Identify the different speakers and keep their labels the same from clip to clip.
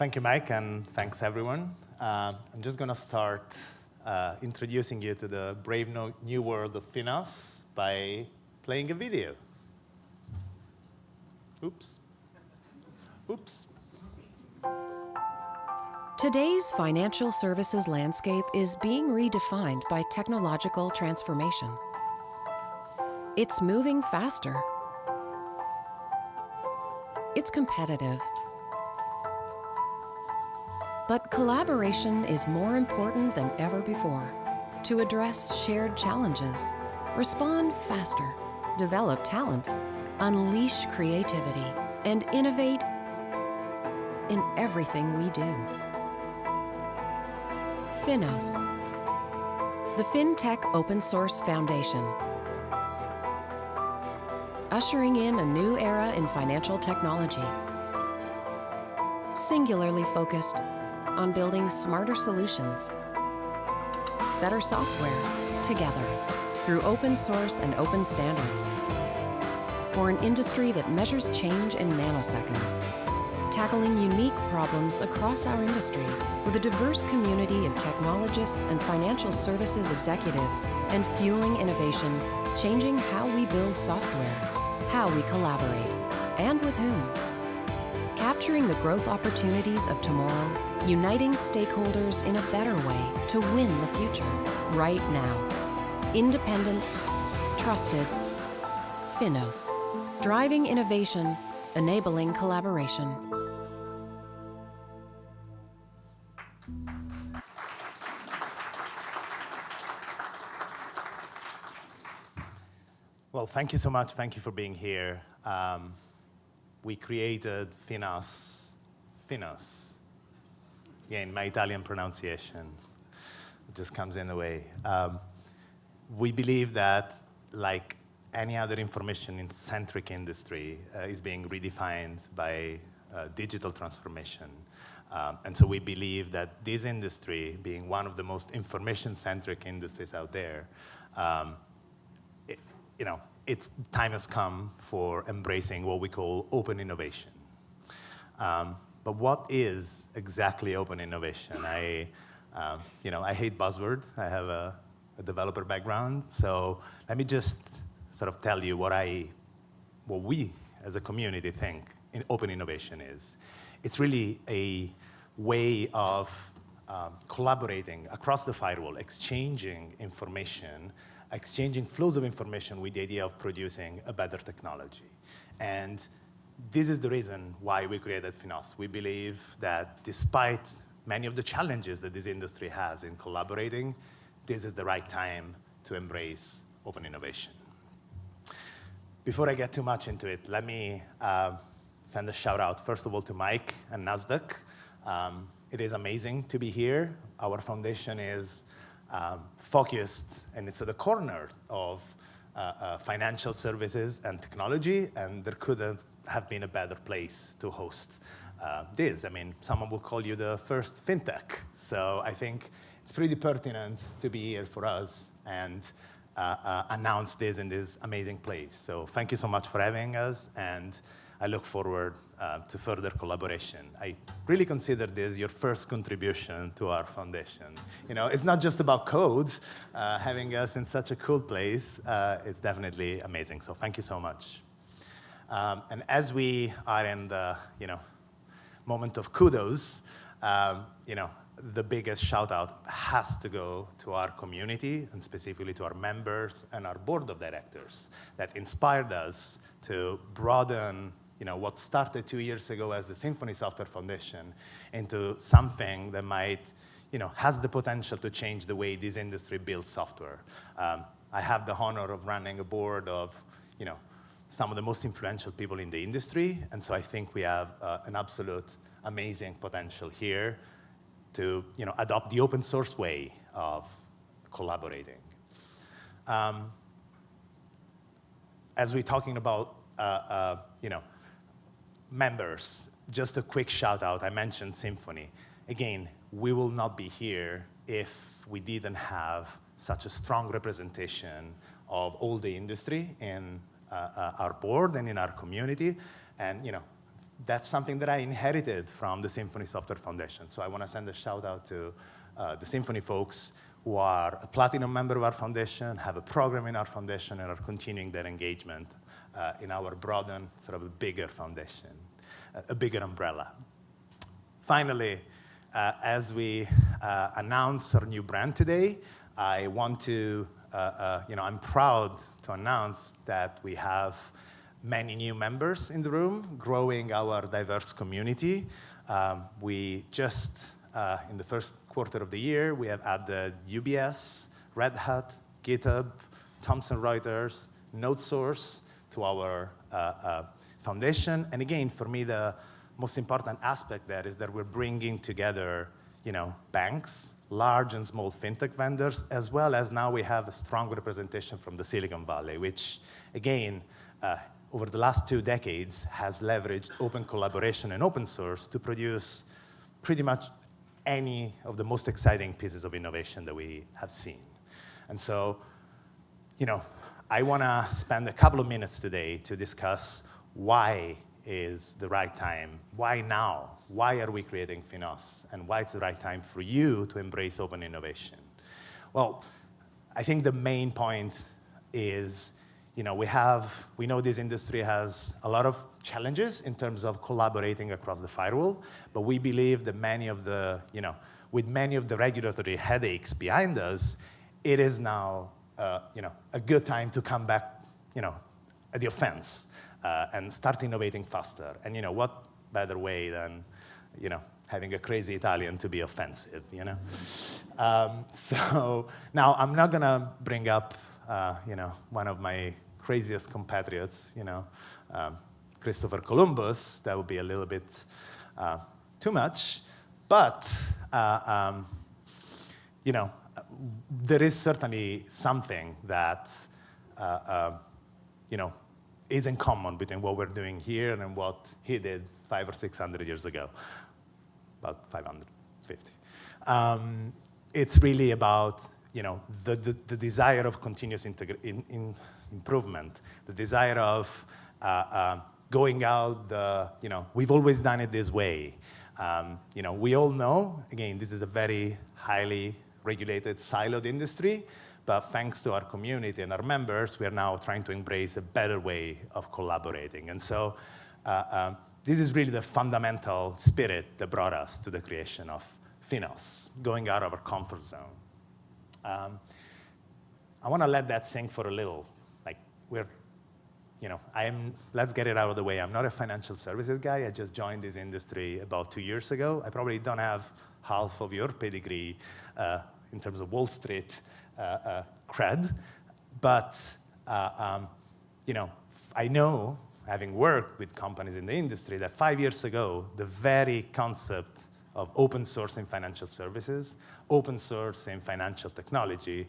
Speaker 1: Thank you, Mike, and thanks, everyone. I'm just going to start introducing you to the brave new world of FINOS by playing a video. Oops. Oops.
Speaker 2: Today's financial services landscape is being redefined by technological transformation. It's moving faster. It's competitive. But collaboration is more important than ever before to address shared challenges, respond faster, develop talent, unleash creativity, and innovate in everything we do. FINOS, the FinTech Open Source Foundation, ushering in a new era in financial technology, singularly focused on building smarter solutions, better software together through open source and open standards for an industry that measures change in nanoseconds, tackling unique problems across our industry with a diverse community of technologists and financial services executives, and fueling innovation, changing how we build software, how we collaborate, and with whom. Capturing the growth opportunities of tomorrow, uniting stakeholders in a better way to win the future, right now. Independent, trusted, FINOS. Driving innovation, enabling collaboration.
Speaker 1: Well, thank you so much. Thank you for being here. We created FINOS. Again, my Italian pronunciation just comes in the way. We believe that, like any other information-centric industry, is being redefined by digital transformation. And so we believe that this industry, being one of the most information-centric industries out there, its time has come for embracing what we call open innovation. But what is exactly open innovation? I hate buzzword. I have a developer background, so let me just sort of tell you what we as a community think open innovation is. It's really a way of collaborating across the firewall, exchanging information, exchanging flows of information with the idea of producing a better technology. And this is the reason why we created FINOS. We believe that despite many of the challenges that this industry has in collaborating, this is the right time to embrace open innovation. Before I get too much into it, let me send a shout out, first of all, to Mike and NASDAQ. It is amazing to be here. Our foundation is focused, and it's at the corner of financial services and technology, and there couldn't have been a better place to host this. I mean, someone will call you the first fintech. So I think it's pretty pertinent to be here for us and announce this in this amazing place. So thank you so much for having us, and I look forward to further collaboration. I really consider this your first contribution to our foundation. It's not just about code. Having us in such a cool place, it's definitely amazing. So thank you so much. And as we are in the moment of kudos, the biggest shout out has to go to our community, and specifically to our members and our board of directors that inspired us to broaden what started 2 years ago as the Symphony Software Foundation into something that might, has the potential to change the way this industry builds software. I have the honor of running a board of, some of the most influential people in the industry, and so I think we have an absolute amazing potential here to, adopt the open source way of collaborating. As we're talking about, members, just a quick shout out. I mentioned Symphony. Again, we will not be here if we didn't have such a strong representation of all the industry in our board and in our community. And that's something that I inherited from the Symphony Software Foundation. So I want to send a shout out to the Symphony folks who are a platinum member of our foundation, have a program in our foundation, and are continuing their engagement in our broader, sort of a bigger foundation, a bigger umbrella. Finally, as we announce our new brand today, I want to, I'm proud to announce that we have many new members in the room, growing our diverse community. We just, in the first quarter of the year, we have added UBS, Red Hat, GitHub, Thomson Reuters, NodeSource to our foundation. And again, for me, the most important aspect there is that we're bringing together, banks, large and small fintech vendors, as well as now we have a strong representation from the Silicon Valley, which, again, over the last 2 decades, has leveraged open collaboration and open source to produce pretty much any of the most exciting pieces of innovation that we have seen. And so, I want to spend a couple of minutes today to discuss why is the right time, why now, why are we creating FINOS, and why it's the right time for you to embrace open innovation. Well, I think the main point is, we know this industry has a lot of challenges in terms of collaborating across the firewall, but we believe that with many of the regulatory headaches behind us, it is now, a good time to come back, at the offense and start innovating faster. And what better way than, having a crazy Italian to be offensive, So now I'm not gonna bring up, one of my craziest compatriots, Christopher Columbus. That would be a little bit too much. But, there is certainly something that, is in common between what we're doing here and what he did 500 or 600 years ago, about 550. It's really about, the desire of continuous improvement, the desire of going out, we've always done it this way. We all know, again, this is a very highly regulated, siloed industry, but thanks to our community and our members, we are now trying to embrace a better way of collaborating. And so this is really the fundamental spirit that brought us to the creation of FINOS, going out of our comfort zone. I want to let that sink for a little. Let's get it out of the way. I'm not a financial services guy. I just joined this industry about 2 years ago. I probably don't have half of your pedigree in terms of Wall Street cred. But, I know, having worked with companies in the industry, that 5 years ago, the very concept of open source in financial services, open source in financial technology,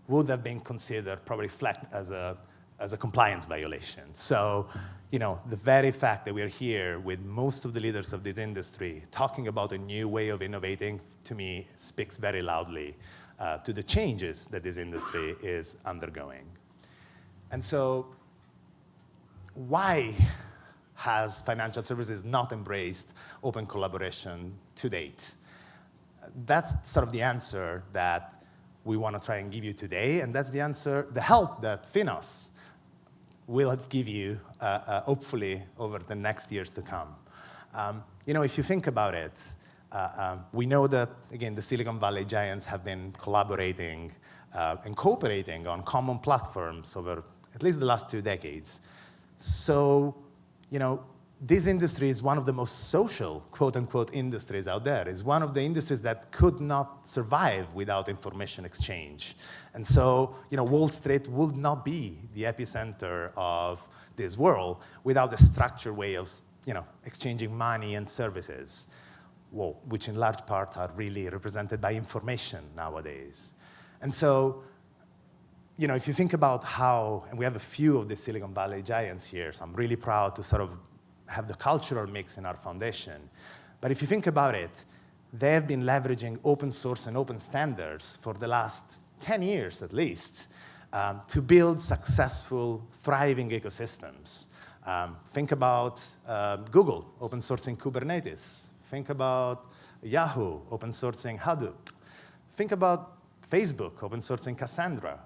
Speaker 1: would have been considered probably flagged as a compliance violation. So, the very fact that we're here with most of the leaders of this industry talking about a new way of innovating, to me, speaks very loudly to the changes that this industry is undergoing. And so, why has financial services not embraced open collaboration to date? That's sort of the answer that we want to try and give you today, and that's the answer, the help that FINOS will give you, hopefully, over the next years to come. If you think about it, we know that, again, the Silicon Valley giants have been collaborating and cooperating on common platforms over at least the last 2 decades. So, this industry is one of the most social, quote-unquote, industries out there. It's one of the industries that could not survive without information exchange. And so, Wall Street would not be the epicenter of this world without a structured way of, exchanging money and services, which in large part are really represented by information nowadays. And so, if you think about how, and we have a few of the Silicon Valley giants here, so I'm really proud to sort of have the cultural mix in our foundation. But if you think about it, they have been leveraging open source and open standards for the last 10 years at least to build successful, thriving ecosystems. Think about Google open sourcing Kubernetes. Think about Yahoo open sourcing Hadoop. Think about Facebook open sourcing Cassandra.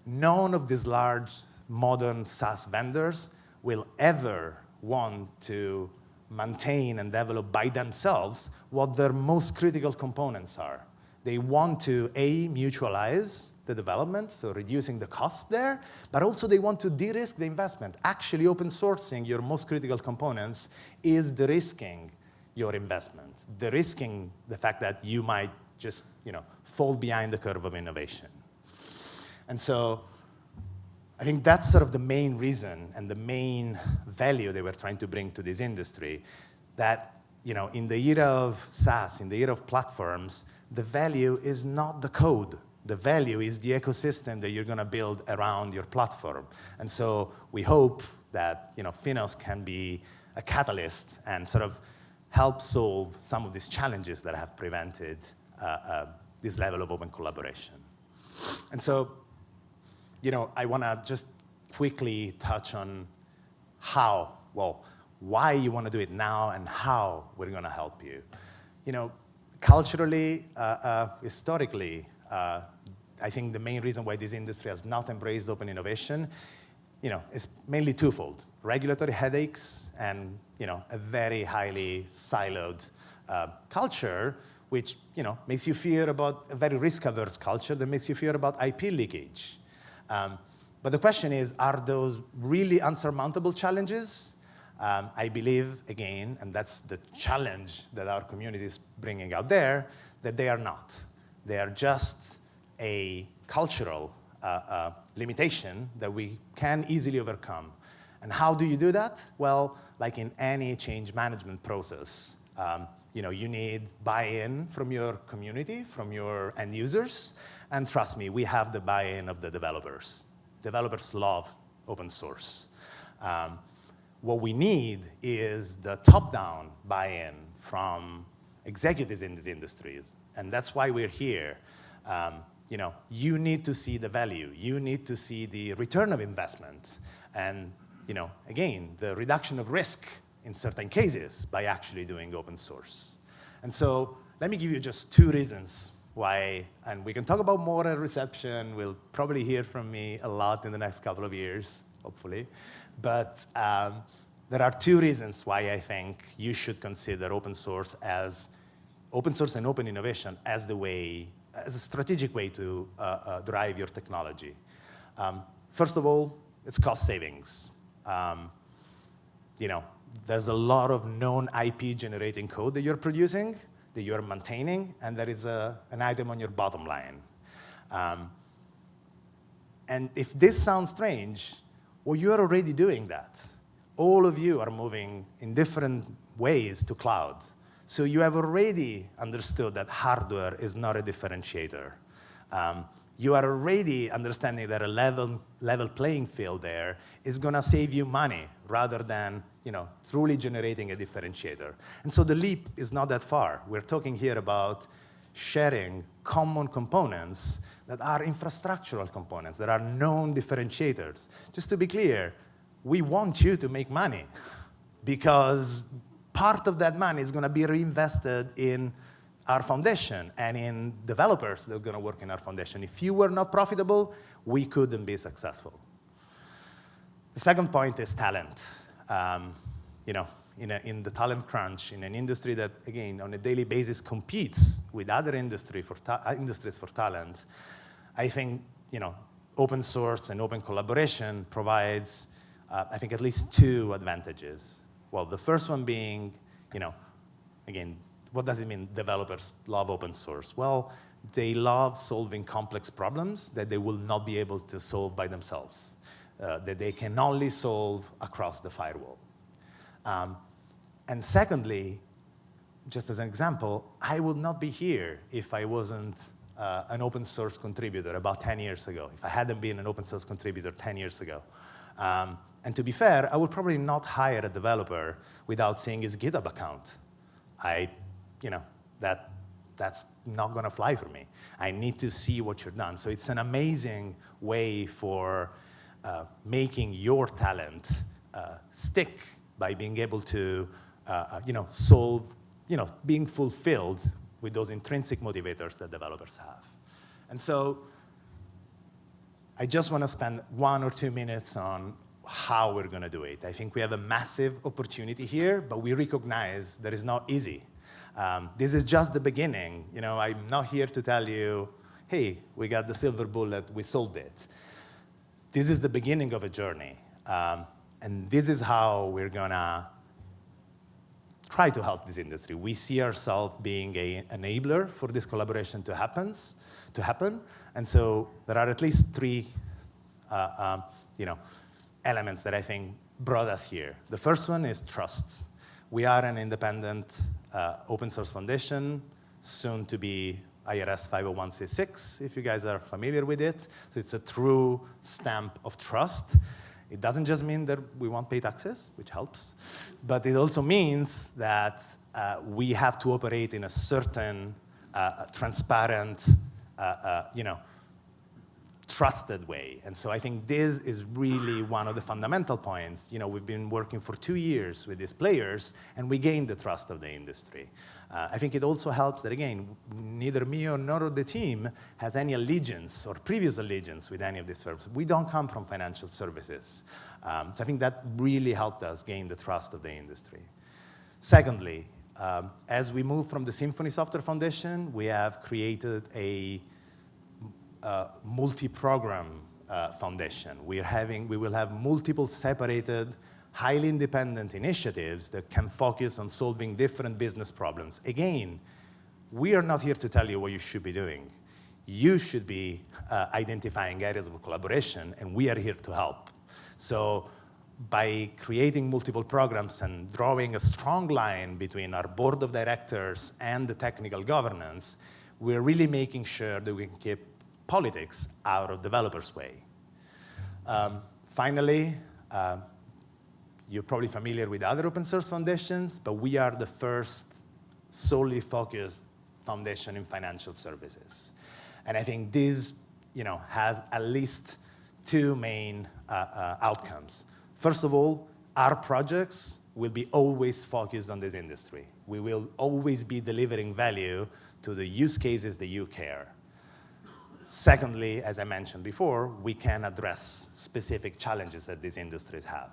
Speaker 1: None of these large modern SaaS vendors will ever want to maintain and develop by themselves what their most critical components are. They want to, A, mutualize the development, so reducing the cost there, but also they want to de-risk the investment. Actually, open sourcing your most critical components is de-risking your investment, de-risking the fact that you might just fall behind the curve of innovation. And so I think that's sort of the main reason and the main value they were trying to bring to this industry, that in the era of SaaS, in the era of platforms, the value is not the code. The value is the ecosystem that you're going to build around your platform. And so we hope that FINOS can be a catalyst and sort of help solve some of these challenges that have prevented this level of open collaboration. And so I want to just quickly touch on why you want to do it now and how we're going to help you. Culturally, historically, I think the main reason why this industry has not embraced open innovation, is mainly twofold: regulatory headaches and a very highly siloed culture, which makes you fear about a very risk-averse culture that makes you fear about IP leakage. But the question is, are those really unsurmountable challenges? I believe, again, and that's the challenge that our community is bringing out there, that they are not. They are just a cultural limitation that we can easily overcome. And how do you do that? Well, like in any change management process, you need buy-in from your community, from your end users. And trust me, we have the buy-in of the developers. Developers love open source. What we need is the top-down buy-in from executives in these industries. And that's why we're here. You need to see the value. You need to see the return of investment. And, again, the reduction of risk in certain cases by actually doing open source. And so let me give you just 2 reasons why, and we can talk about more at reception. We'll probably hear from me a lot in the next couple of years, hopefully. But there are 2 reasons why I think you should consider open source and open innovation as a strategic way to drive your technology. First of all, it's cost savings. There's a lot of known IP generating code that you're producing, that you're maintaining, and that is an item on your bottom line. And if this sounds strange, well, you're already doing that. All of you are moving in different ways to cloud. So you have already understood that hardware is not a differentiator. You are already understanding that a level playing field there is going to save you money rather than truly generating a differentiator. And so the leap is not that far. We're talking here about sharing common components that are infrastructural components, that are known differentiators. Just to be clear, we want you to make money because part of that money is going to be reinvested in our foundation and in developers that are going to work in our foundation. If you were not profitable, we couldn't be successful. The second point is talent. In the talent crunch, in an industry that, again, on a daily basis competes with other industries for talent, I think open source and open collaboration provides, I think, at least 2 advantages. Well, the first one being, again, what does it mean developers love open source? Well, they love solving complex problems that they will not be able to solve by themselves, that they can only solve across the firewall. And secondly, just as an example, I would not be here if I wasn't an open source contributor about 10 years ago, if I hadn't been an open source contributor 10 years ago. And to be fair, I would probably not hire a developer without seeing his GitHub account. That's not going to fly for me. I need to see what you're done. So it's an amazing way for making your talent stick by being able to solve, being fulfilled with those intrinsic motivators that developers have. And so I just want to spend 1 or 2 minutes on how we're going to do it. I think we have a massive opportunity here, but we recognize that it's not easy. This is just the beginning. I'm not here to tell you, hey, we got the silver bullet, we solved it. This is the beginning of a journey. And this is how we're going to try to help this industry. We see ourselves being an enabler for this collaboration to happen. And so there are at least 3 elements that I think brought us here. The first one is trust. We are an independent open source foundation, soon to be IRS 501c6, if you guys are familiar with it. So it's a true stamp of trust. It doesn't just mean that we want paid access, which helps, but it also means that we have to operate in a certain transparent, trusted way. And so I think this is really one of the fundamental points. We've been working for 2 years with these players, and we gained the trust of the industry. I think it also helps that, again, neither me nor the team has any allegiance or previous allegiance with any of these firms. We don't come from financial services. So I think that really helped us gain the trust of the industry. Secondly, as we move from the Symphony Software Foundation, we have created a multi-program foundation. We will have multiple separated, highly independent initiatives that can focus on solving different business problems. Again, we are not here to tell you what you should be doing. You should be identifying areas of collaboration, and we are here to help. So by creating multiple programs and drawing a strong line between our board of directors and the technical governance, we're really making sure that we can keep politics out of developers' way. Finally, you're probably familiar with other open source foundations, but we are the first solely focused foundation in financial services. And I think this has at least 2 main outcomes. First of all, our projects will be always focused on this industry. We will always be delivering value to the use cases that you care. Secondly, as I mentioned before, we can address specific challenges that these industries have.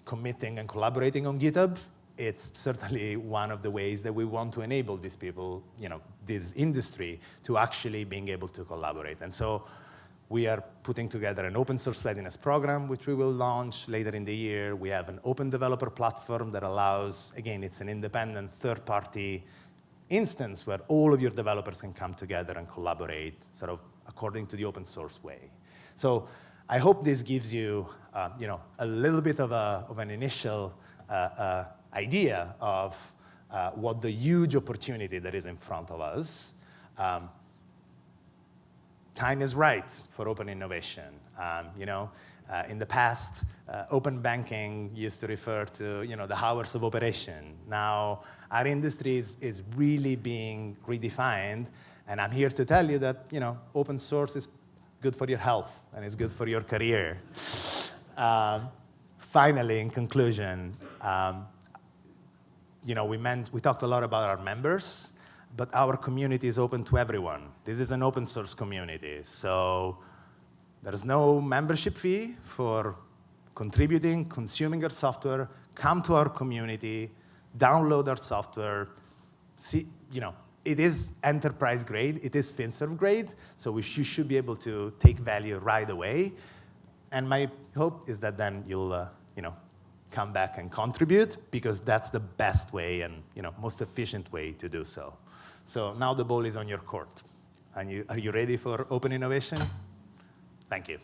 Speaker 1: Committing and collaborating on GitHub, it's certainly one of the ways that we want to enable these people, this industry, to actually being able to collaborate. And so we are putting together an open source readiness program, which we will launch later in the year. We have an open developer platform that allows, again, it's an independent third-party instance where all of your developers can come together and collaborate sort of according to the open source way. So I hope this gives you, a little bit of an initial idea of what the huge opportunity that is in front of us. Time is right for open innovation. In the past, open banking used to refer to the hours of operation. Now, our industry is really being redefined, and I'm here to tell you that open source is good for your health and it's good for your career. Finally, in conclusion, we talked a lot about our members, but our community is open to everyone. This is an open source community, so there's no membership fee for contributing, consuming our software. Come to our community, download our software. See, it is enterprise grade, it is FinServ grade, so you should be able to take value right away. And my hope is that then you'll, come back and contribute, because that's the best way and most efficient way to do so. So now the ball is on your court. And are you ready for open innovation? Thank you.